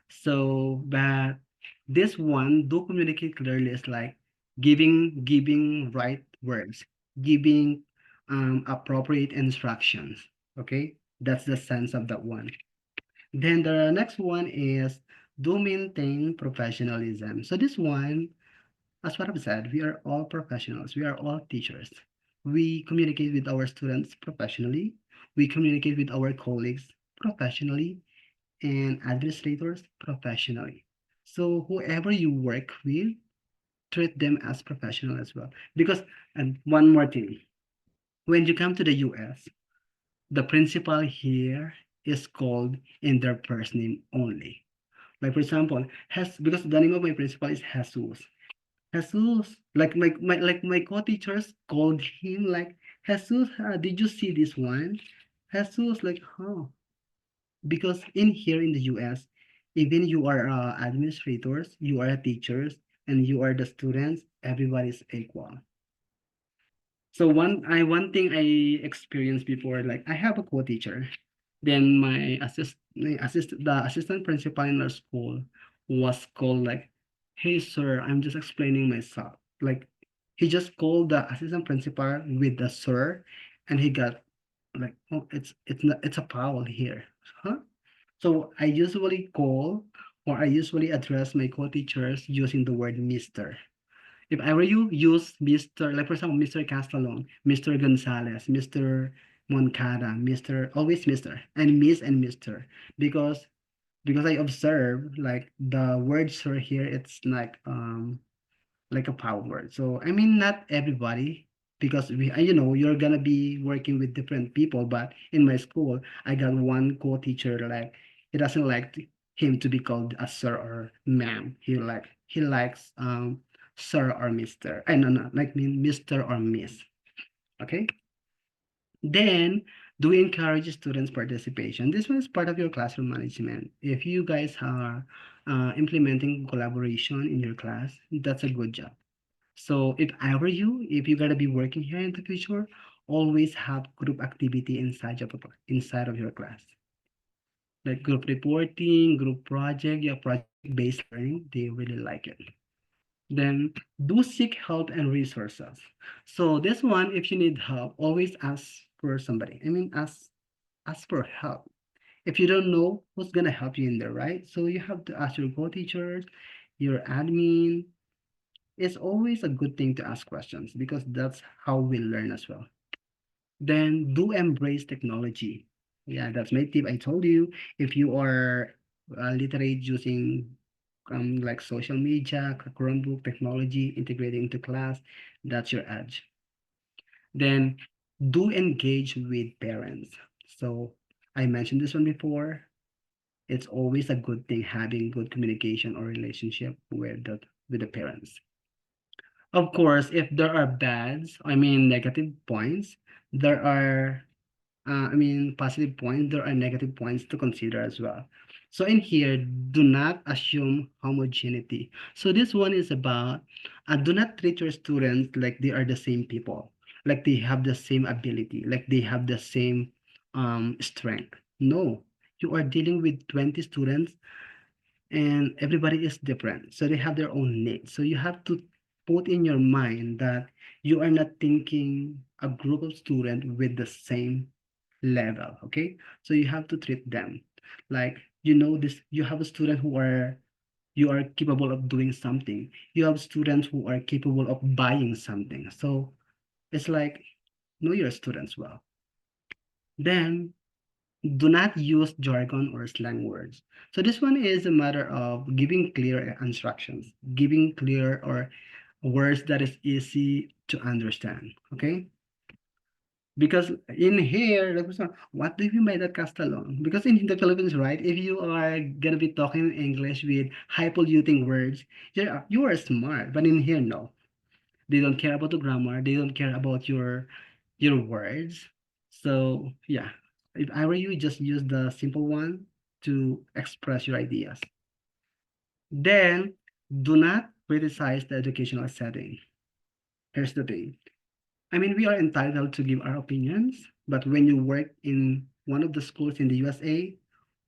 So, but this one, do communicate clearly is like giving right words, giving appropriate instructions. Okay, that's the sense of that one. Then the next one is do maintain professionalism. So this one, as what I've said, we are all professionals. We are all teachers. We communicate with our students professionally. We communicate with our colleagues professionally and administrators professionally. So whoever you work with, treat them as professional as well. Because, and one more thing, when you come to the US, the principal here is called in their first name only. Like for example, because the name of my principal is Jesus. Jesus, like my co-teachers called him like Jesus. Did you see this one? Jesus, like huh? Because in here in the US, even you are administrators, you are teachers, and you are the students, everybody's equal. So one thing I experienced before, like I have a co-teacher, then the assistant principal in our school was called like, "Hey sir, I'm just explaining myself." Like he just called the assistant principal with the sir, and he got like, "Oh, it's not it's a foul here." Huh? So I usually call or I usually address my co-teachers using the word Mr. If I were you, use Mr. Like for example, Mr. Castellon, Mr. Gonzalez, Mr. Moncada, Mr. Always Mr. and Miss and Mr. Because I observe like the word sir here, it's like a power word. So I mean, not everybody, because you're gonna be working with different people. But in my school, I got one co-teacher like he doesn't like him to be called a sir or ma'am. He likes sir or mister. I no, like mean mister or miss. Okay. Then do encourage students participation. This one is part of your classroom management. If you guys are implementing collaboration in your class, that's a good job. So if I were you, if you're gonna be working here in the future, always have group activity inside of your class. Like group reporting, group project, yeah, project-based learning, they really like it. Then do seek help and resources. So this one, if you need help, always ask for somebody. I mean, ask for help. If you don't know who's gonna help you in there, right? So you have to ask your co-teachers, your admin. It's always a good thing to ask questions because that's how we learn as well. Then do embrace technology. Yeah, that's my tip. I told you if you are literate using like social media, Chromebook technology integrating into class, that's your edge. Then do engage with parents. So I mentioned this one before. It's always a good thing having good communication or relationship with the parents. Of course, if there are negative points, there are positive points, there are negative points to consider as well. So in here, do not assume homogeneity. So this one is about do not treat your students like they are the same people, like they have the same ability, like they have the same strength. No, you are dealing with 20 students and everybody is different. So they have their own needs. So you have to put in your mind that you are not thinking a group of students with the same level. Okay, so you have to treat them like this. You have a student who are you are capable of doing something. You have students who are capable of buying something. So it's like know your students well. Then do not use jargon or slang words. So this one is a matter of giving clear instructions, giving clear or words that is easy to understand. Okay. Because in here, like, what do you mean by that, Castalon? Because in the Philippines, right, if you are gonna be talking English with hypolluting words, you are smart. But in here, no, they don't care about the grammar. They don't care about your words. So yeah, if I were you, just use the simple one to express your ideas. Then do not criticize the educational setting. Here's the thing. We are entitled to give our opinions, but when you work in one of the schools in the USA,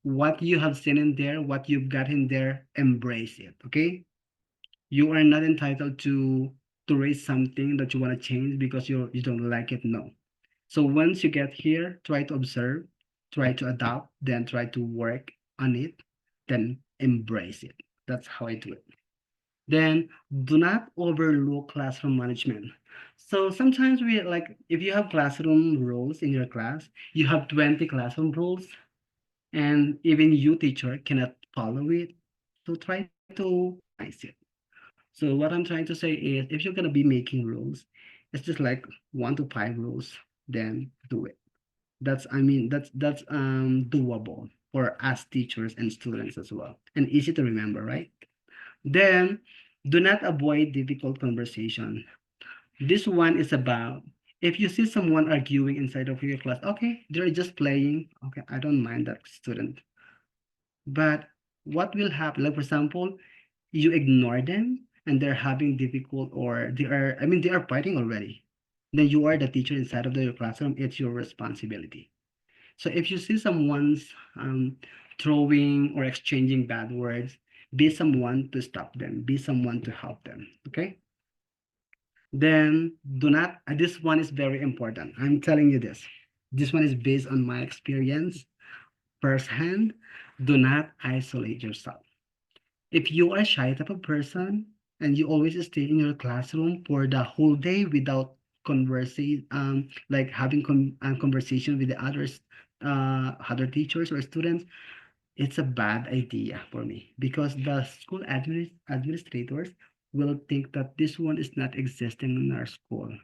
what you have seen in there, what you've got in there, embrace it, okay? You are not entitled to raise something that you want to change because you don't like it, no. So once you get here, try to observe, try to adapt, then try to work on it, then embrace it. That's how I do it. Then do not overlook classroom management. So sometimes we like if you have classroom rules in your class, you have 20 classroom rules, and even you teacher cannot follow it. So try to minimize it. So what I'm trying to say is if you're gonna be making rules, it's just like 1 to 5 rules, then do it. That's doable for us teachers and students as well, and easy to remember, right? Then do not avoid difficult conversation. This one is about if you see someone arguing inside of your class, okay, they're just playing. Okay, I don't mind that student. But what will happen? Like for example, you ignore them and they're having difficult or they are fighting already. Then you are the teacher inside of your classroom. It's your responsibility. So if you see someone's throwing or exchanging bad words, be someone to stop them, be someone to help them. Okay. Then do not, this one is very important. I'm telling you this. This one is based on my experience firsthand. Do not isolate yourself. If you are a shy type of person and you always stay in your classroom for the whole day without conversing, like having conversation with the other teachers or students, it's a bad idea for me because the school administrators will think that this one is not existing in our school.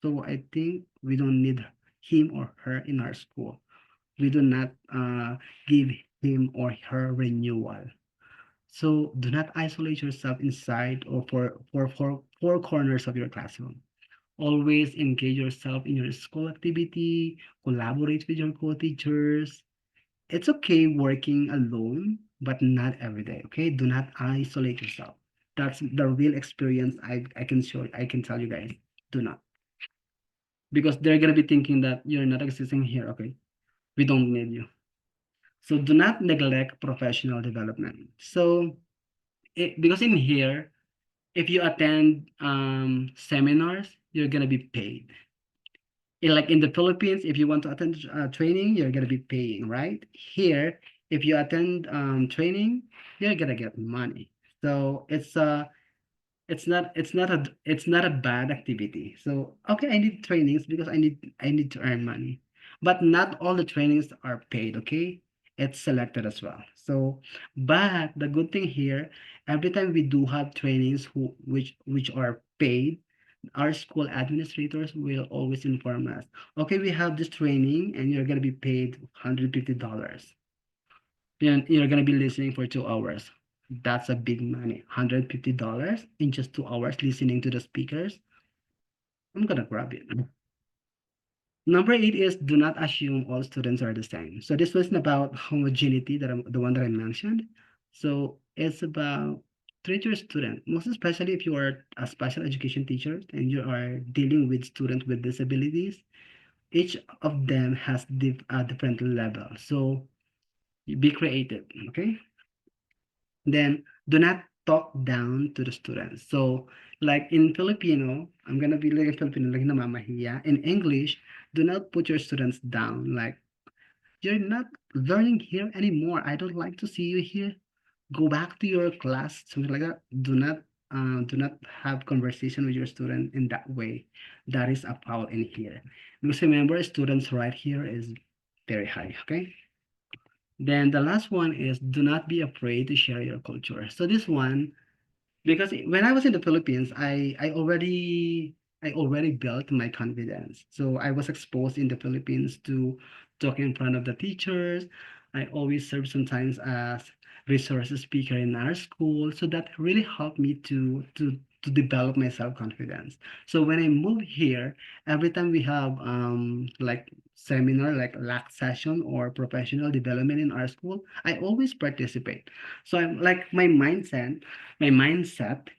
So I think we don't need him or her in our school. We do not give him or her renewal. So do not isolate yourself inside or for four corners of your classroom. Always engage yourself in your school activity, collaborate with your co-teachers. It's okay working alone, but not every day. Okay, do not isolate yourself. That's the real experience I can tell you guys. Do not. Because they're gonna be thinking that you're not existing here. Okay, we don't need you. So do not neglect professional development. So because in here, if you attend seminars, you're gonna be paid. Like in the Philippines, if you want to attend training, you're gonna be paying, right? Here, if you attend training, you're gonna get money. So it's not a bad activity. So okay, I need trainings because I need to earn money. But not all the trainings are paid, okay? It's selected as well. So but the good thing here, every time we do have trainings which are paid, our school administrators will always inform us, okay, we have this training and you're gonna be paid $150. You're gonna be listening for 2 hours. That's a big money. $150 in just 2 hours listening to the speakers. I'm gonna grab it. Number 8 is do not assume all students are the same. So this wasn't about homogeneity, the one that I mentioned. So it's about treat your student, most especially if you are a special education teacher and you are dealing with students with disabilities. Each of them has a different level. So be creative, okay? Then do not talk down to the students. So like in Filipino, I'm gonna be like in Filipino, like namamahiya. In English, do not put your students down. Like you're not learning here anymore. I don't like to see you here. Go back to your class, something like that. Do not have conversation with your student in that way. That is a foul in here. Because remember, students right here is very high, okay? Then the last one is do not be afraid to share your culture. So this one, because when I was in the Philippines, I already built my confidence. So I was exposed in the Philippines to talk in front of the teachers. I always served sometimes as resource speaker in our school. So that really helped me to develop my self-confidence. So when I moved here, every time we have like seminar like LAC session or professional development in our school, I always participate. So I'm like my mindset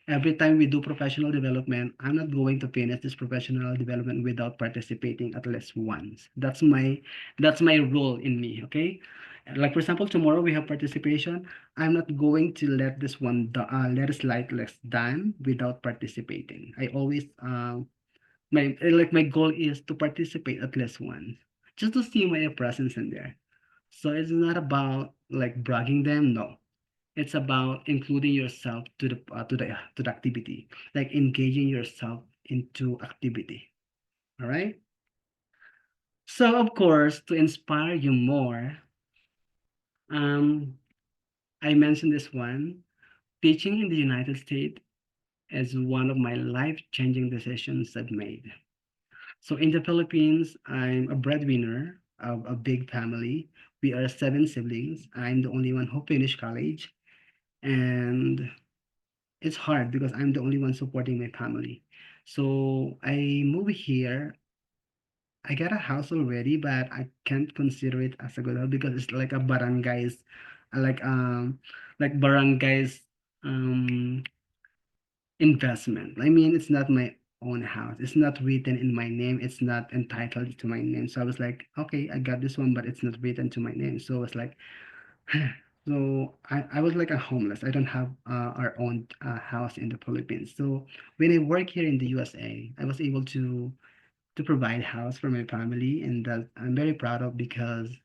every time we do professional development, I'm not going to finish this professional development without participating at least once. That's my role in me, okay? Like for example, tomorrow we have participation. I'm not going to let this one let it slide less done without participating. I always my goal is to participate at least once, just to see my presence in there. So it's not about like bragging them, no. It's about including yourself to the activity, like engaging yourself into activity. All right. So of course, to inspire you more, um, I mentioned this one. Teaching in the United States is one of my life-changing decisions I've made. So in the Philippines, I'm a breadwinner of a big family. We are 7 siblings. I'm the only one who finished college, and it's hard because I'm the only one supporting my family. So I moved here. I got a house already, but I can't consider it as a good house because it's like a barangay's, like barangay's um investment. I mean, it's not my own house. It's not written in my name. It's not entitled to my name. So I was like, okay, I got this one, but it's not written to my name. So it's like, so I was like a homeless. I don't have our own house in the Philippines. So when I work here in the USA, I was able to provide house for my family, and that I'm very proud of because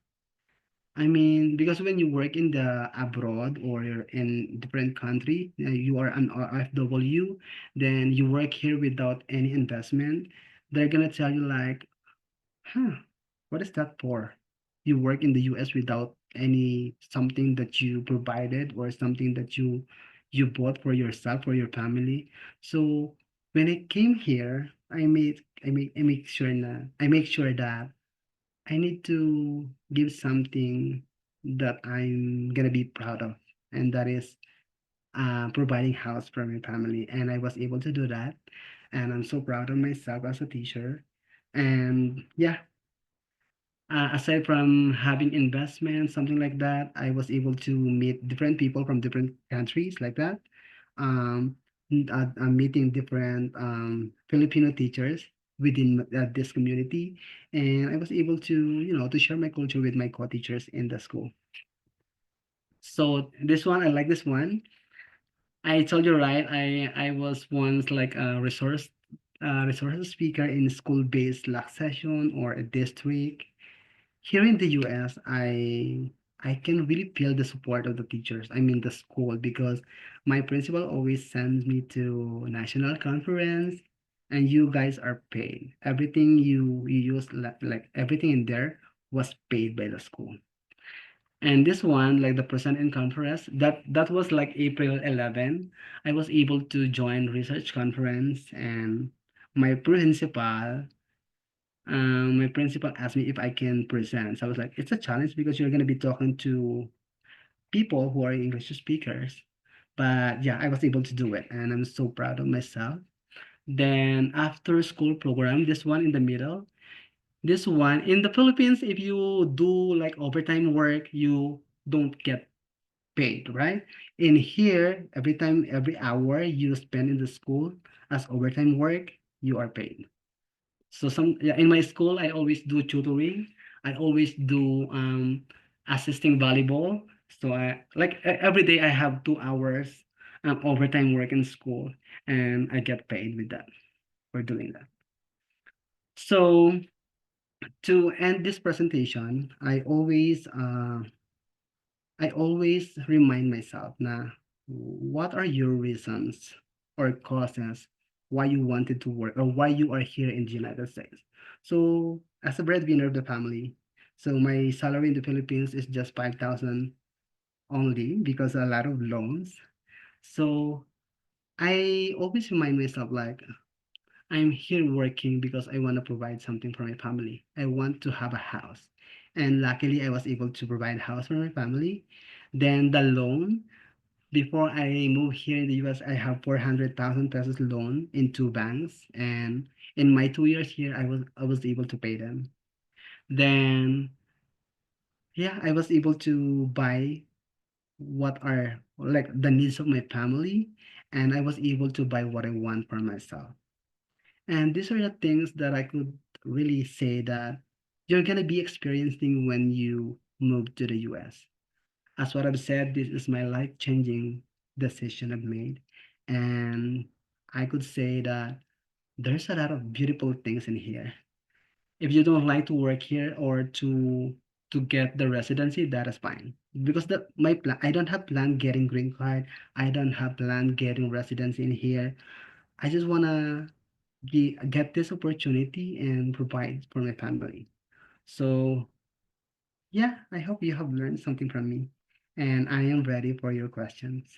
I mean, because when you work in the abroad or you're in different country, you are an RFW, then you work here without any investment. They're gonna tell you like, huh, what is that for? You work in the US without any something that you provided or something that you bought for yourself or your family. So when I came here, I make sure that I need to give something that I'm gonna be proud of, and that is providing house for my family. And I was able to do that, and I'm so proud of myself as a teacher. And yeah, aside from having investment, something like that, I was able to meet different people from different countries like that. Meeting different Filipino teachers within this community, and I was able to share my culture with my co-teachers in the school. So this one, I like this one. I told you right. I was once like a resource speaker in school-based LAC session or a district. Here in the US, I can really feel the support of the teachers. I mean the school because my principal always sends me to national conference, and you guys are paid. Everything you use like everything in there was paid by the school. And this one, like the present in conference, that was like April 11. I was able to join research conference, and my principal asked me if I can present. So I was like, it's a challenge because you're gonna be talking to people who are English speakers. But yeah, I was able to do it, and I'm so proud of myself. Then after school program, this one in the middle, this one in the Philippines, if you do like overtime work, you don't get paid, right? In here, every hour you spend in the school as overtime work, you are paid. So yeah, in my school, I always do tutoring. I always do assisting volleyball. So I like every day I have 2 hours overtime work in school, and I get paid with that for doing that. So to end this presentation, I always remind myself na what are your reasons or causes why you wanted to work or why you are here in the United States. So as a breadwinner of the family, so my salary in the Philippines is just 5,000 only because a lot of loans. So I always remind myself like I'm here working because I want to provide something for my family. I want to have a house. And luckily I was able to provide a house for my family. Then the loan, before I moved here in the US, I have 400,000 pesos loan in two banks. And in my 2 years here, I was able to pay them. Then yeah, I was able to buy what are like the needs of my family, and I was able to buy what I want for myself. And these are the things that I could really say that you're gonna be experiencing when you move to the US. As what I've said, this is my life-changing decision I've made. And I could say that there's a lot of beautiful things in here. If you don't like to work here or to get the residency, that is fine. Because my plan, I don't have plan getting green card. I don't have plan getting residency in here. I just wanna get this opportunity and provide for my family. So yeah, I hope you have learned something from me, and I am ready for your questions.